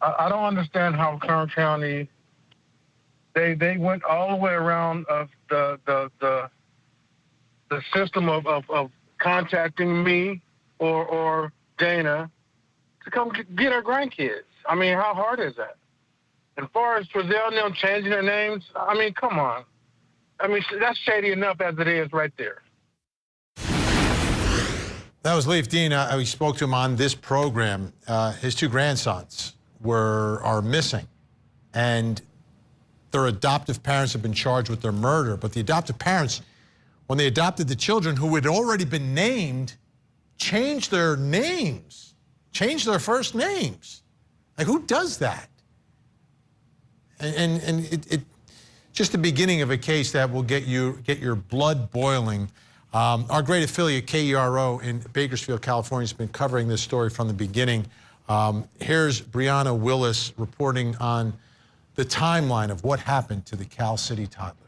I don't understand how Kern County, they went all the way around of the system of contacting me or Dana to come get our grandkids. I mean, how hard is that? And as far as Trezell and them changing their names, I mean, come on. I mean, that's shady enough as it is right there. That was Leif Dean. We spoke to him on this program. His two grandsons are missing, and their adoptive parents have been charged with their murder. But the adoptive parents, when they adopted the children who had already been named, changed their names, changed their first names. Like, who does that? And it just the beginning of a case that will get your blood boiling. Our great affiliate, KERO in Bakersfield, California, has been covering this story from the beginning. Here's Brianna Willis reporting on the timeline of what happened to the Cal City toddlers.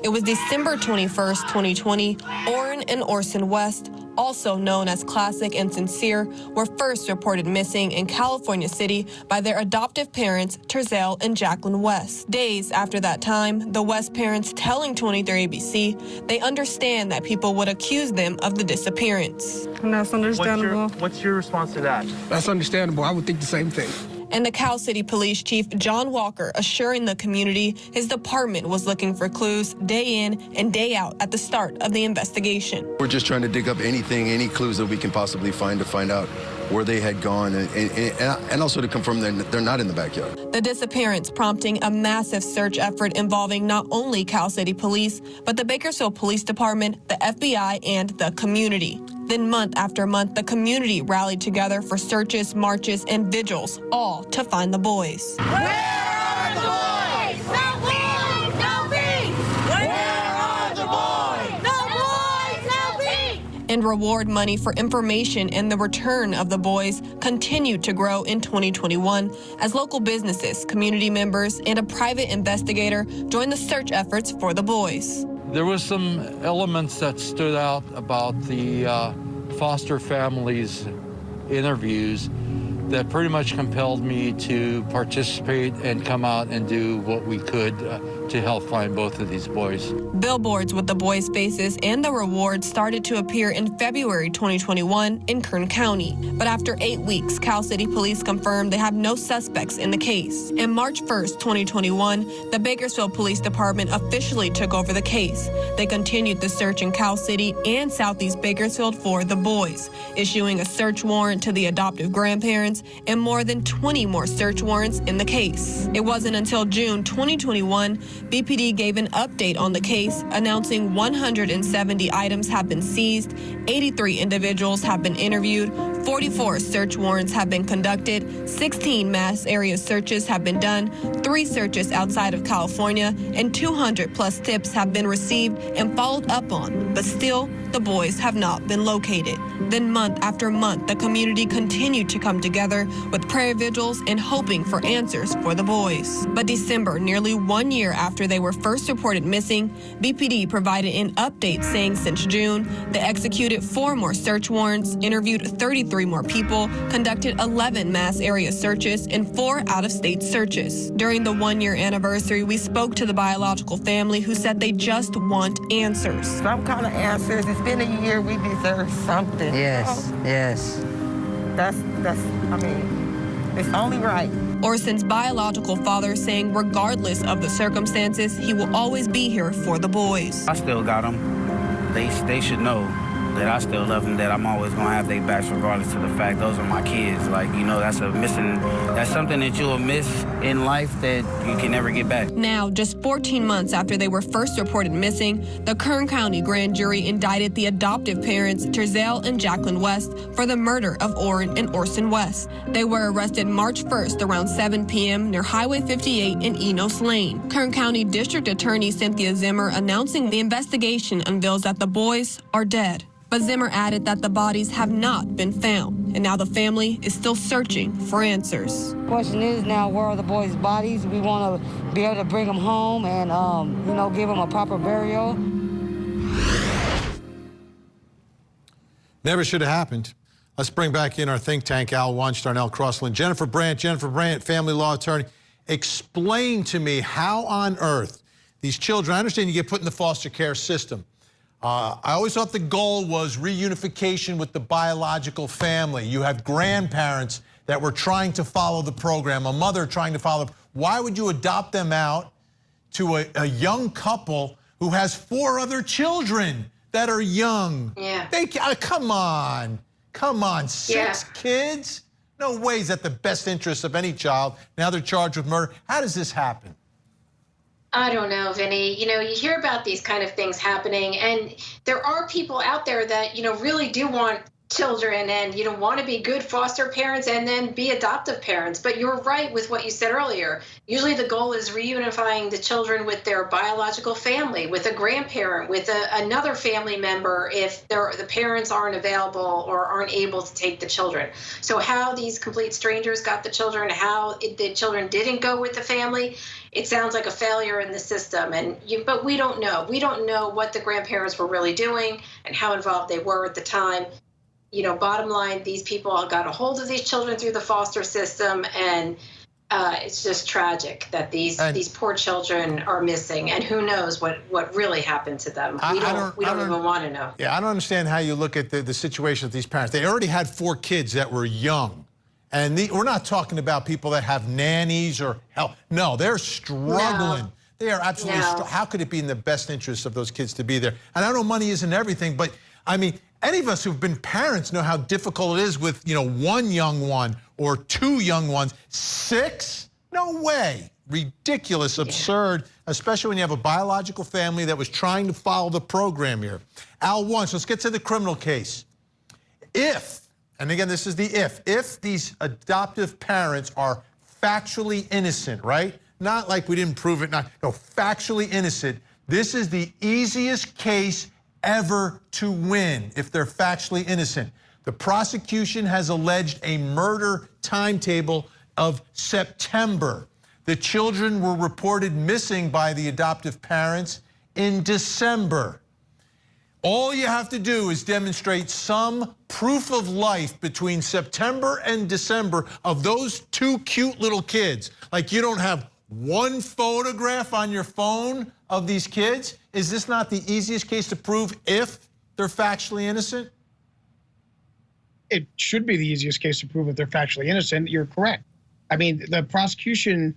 It was December 21st, 2020. Orrin and Orson West, also known as Classic and Sincere, were first reported missing in California City by their adoptive parents, Trezell and Jacqueline West. Days after that time, the West parents telling 23 ABC they understand that people would accuse them of the disappearance. And that's understandable. What's your response to that? That's understandable. I would think the same thing. And the Cal City Police Chief John Walker assuring the community his department was looking for clues day in and day out at the start of the investigation. We're just trying to dig up anything, any clues that we can possibly find to find out where they had gone and also to confirm that they're not in the backyard. The disappearance prompting a massive search effort involving not only Cal City Police, but the Bakersfield Police Department, the FBI, and the community. Then month after month, the community rallied together for searches, marches, and vigils, all to find the boys. Where are the boys? No peace! No peace! Where are the boys? No boys! No peace! And reward money for information and the return of the boys continued to grow in 2021 as local businesses, community members, and a private investigator joined the search efforts for the boys. There was some elements that stood out about the foster families' interviews that pretty much compelled me to participate and come out and do what we could to help find both of these boys. Billboards with the boys' faces and the rewards started to appear in February 2021 in Kern County. But after 8 weeks, Cal City Police confirmed they have no suspects in the case. In March 1st, 2021, the Bakersfield Police Department officially took over the case. They continued the search in Cal City and Southeast Bakersfield for the boys, issuing a search warrant to the adoptive grandparents and more than 20 more search warrants in the case. It wasn't until June 2021 BPD gave an update on the case, announcing 170 items have been seized, 83 individuals have been interviewed, 44 search warrants have been conducted, 16 mass area searches have been done, 3 searches outside of California, and 200 plus tips have been received and followed up on, but still, the boys have not been located. Then month after month, the community continued to come together with prayer vigils and hoping for answers for the boys. But December, nearly 1 year after they were first reported missing, BPD provided an update saying since June, they executed 4 more search warrants, interviewed 33 more people, conducted 11 mass area searches, and 4 out-of-state searches. During the 1-year anniversary, we spoke to the biological family who said they just want answers. Some kind of answers. It's been a year. We deserve something. Yes, yes. That's, I mean, it's only right. Orson's biological father saying regardless of the circumstances, he will always be here for the boys. I still got them. They should know that I still love them, that I'm always going to have their backs regardless of the fact those are my kids. Like, you know, that's something that you'll miss in life that you can never get back. Now, just 14 months after they were first reported missing, the Kern County grand jury indicted the adoptive parents, Trezell and Jacqueline West, for the murder of Orrin and Orson West. They were arrested March 1st around 7 p.m. near Highway 58 in Enos Lane. Kern County District Attorney Cynthia Zimmer announcing the investigation unveils that the boys are dead. But Zimmer added that the bodies have not been found. And now the family is still searching for answers. Question is now, where are the boys' bodies? We want to be able to bring them home and, give them a proper burial. Never should have happened. Let's bring back in our think tank, Al Wunsch, Darnell Crossland, Jennifer Brandt, family law attorney. Explain to me how on earth these children, I understand you get put in the foster care system. I always thought the goal was reunification with the biological family. You have grandparents that were trying to follow the program, a mother trying to follow. Why would you adopt them out to a young couple who has 4 other children that are young? Yeah. Come on, 6 kids? No way is that the best interest of any child. Now they're charged with murder. How does this happen? I don't know, Vinny. You hear about these kind of things happening, and there are people out there that, really do want children and, want to be good foster parents and then be adoptive parents. But you're right with what you said earlier. Usually the goal is reunifying the children with their biological family, with a grandparent, with another family member if the parents aren't available or aren't able to take the children. So how these complete strangers got the children, how the children didn't go with the family, it sounds like a failure in the system. But we don't know. We don't know what the grandparents were really doing and how involved they were at the time. Bottom line, these people all got a hold of these children through the foster system, and it's just tragic that these poor children are missing, and who knows what really happened to them. We don't even want to know. Yeah, I don't understand how you look at the situation with these parents. They already had 4 kids that were young, and we're not talking about people that have nannies or help. No, they're struggling. No. They are absolutely how could it be in the best interest of those kids to be there? And I know money isn't everything, but I mean, any of us who've been parents know how difficult it is with, 1 young one or 2 young ones. 6? No way. Ridiculous, absurd, especially when you have a biological family that was trying to follow the program here. Al Wunsch, let's get to the criminal case. If, and again, this is the if these adoptive parents are factually innocent, right? Not like we didn't prove it, factually innocent. This is the easiest case ever to win if they're factually innocent. The prosecution has alleged a murder timetable of September. The children were reported missing by the adoptive parents in December. All you have to do is demonstrate some proof of life between September and December of those 2 cute little kids. Like you don't have 1 photograph on your phone of these kids. Is this not the easiest case to prove if they're factually innocent? It should be the easiest case to prove that they're factually innocent. You're correct. I mean, the prosecution,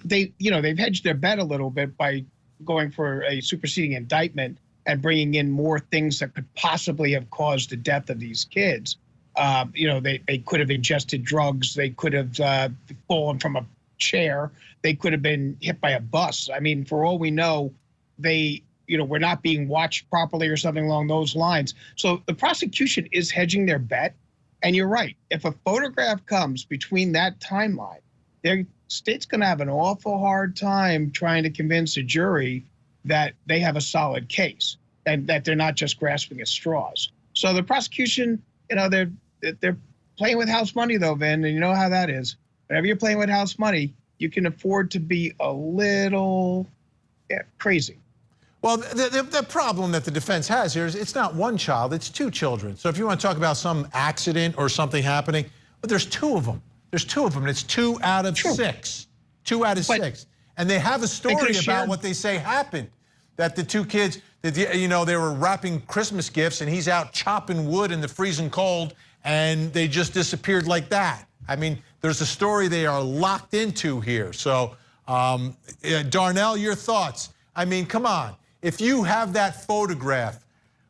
they've hedged their bet a little bit by going for a superseding indictment and bringing in more things that could possibly have caused the death of these kids. They could have ingested drugs. They could have fallen from a chair. They could have been hit by a bus. I mean, for all we know, they, were not being watched properly or something along those lines. So the prosecution is hedging their bet. And you're right. If a photograph comes between that timeline, the state's going to have an awful hard time trying to convince a jury that they have a solid case and that they're not just grasping at straws. So the prosecution, they're playing with house money, though, Vin, and you know how that is. Whenever you're playing with house money, you can afford to be a little crazy. Well, the problem that the defense has here is it's not 1 child, it's 2 children. So if you want to talk about some accident or something happening, but there's 2 of them. There's 2 of them, and it's 2 out of 6. 2 out of 6. And they have a story about what they say happened. That the 2 kids, they were wrapping Christmas gifts, and he's out chopping wood in the freezing cold, and they just disappeared like that. I mean, there's a story they are locked into here. So, Darnell, your thoughts? I mean, come on. If you have that photograph,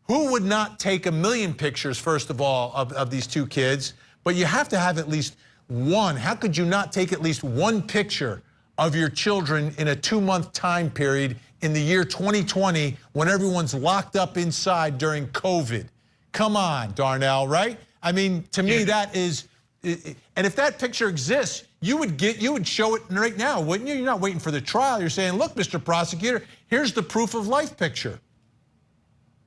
who would not take a million pictures, first of all, of these 2 kids? But you have to have at least 1. How could you not take at least 1 picture of your children in a 2-month time period in the year 2020 when everyone's locked up inside during COVID? Come on, Darnell, right? I mean, to me, that is, and if that picture exists, you would show it right now, wouldn't you? You're not waiting for the trial. You're saying, look, Mr. Prosecutor, here's the proof of life picture.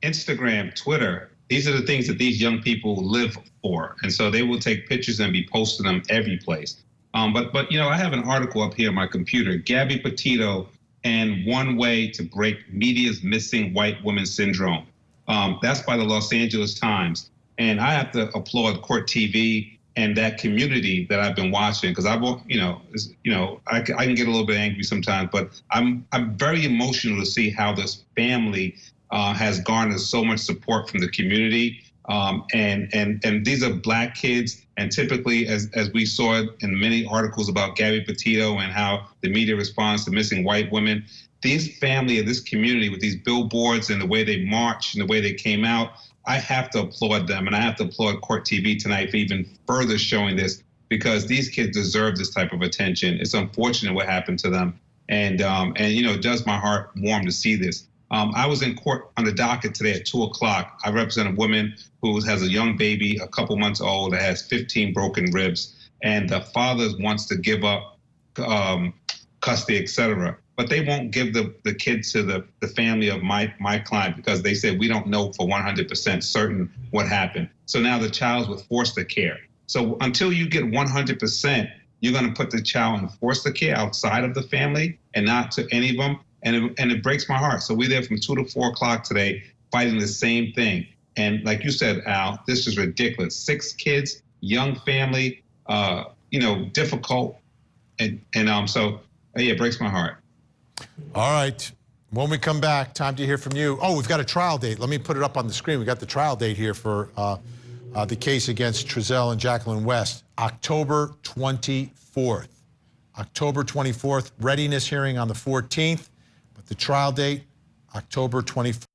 Instagram, Twitter, These are the things that these young people live for. And so they will take pictures and be posting them every place. But you know, I have an article up here on my computer, Gabby Petito and One Way to Break Media's Missing White Woman Syndrome. That's by the Los Angeles Times. And I have to applaud Court TV and that community that I've been watching, because I can get a little bit angry sometimes, but I'm very emotional to see how this family has garnered so much support from the community. And these are Black kids, and typically, as we saw it in many articles about Gabby Petito and how the media responds to missing white women, these family of this community with these billboards and the way they marched and the way they came out, I have to applaud them, and I have to applaud Court TV tonight for even further showing this, because these kids deserve this type of attention. It's unfortunate what happened to them, and you know, it does my heart warm to see this. I was in court on the docket today at 2 o'clock. I represent a woman who has a young baby, a couple months old, that has 15 broken ribs, and the father wants to give up custody, et cetera. But they won't give the kid to the family of my client, because they said we don't know for 100% certain what happened. So now the child's with foster care. So until you get 100%, you're going to put the child in foster care outside of the family and not to any of them. And it breaks my heart. So we're there from 2 to 4 o'clock today fighting the same thing. And like you said, Al, this is ridiculous. 6 kids, young family, you know, difficult. And so, yeah, it breaks my heart. All right. When we come back, time to hear from you. Oh, we've got a trial date. Let me put it up on the screen. We got the trial date here for the case against Trezell and Jacqueline West, October 24th. October 24th, readiness hearing on the 14th, but the trial date, October 24th.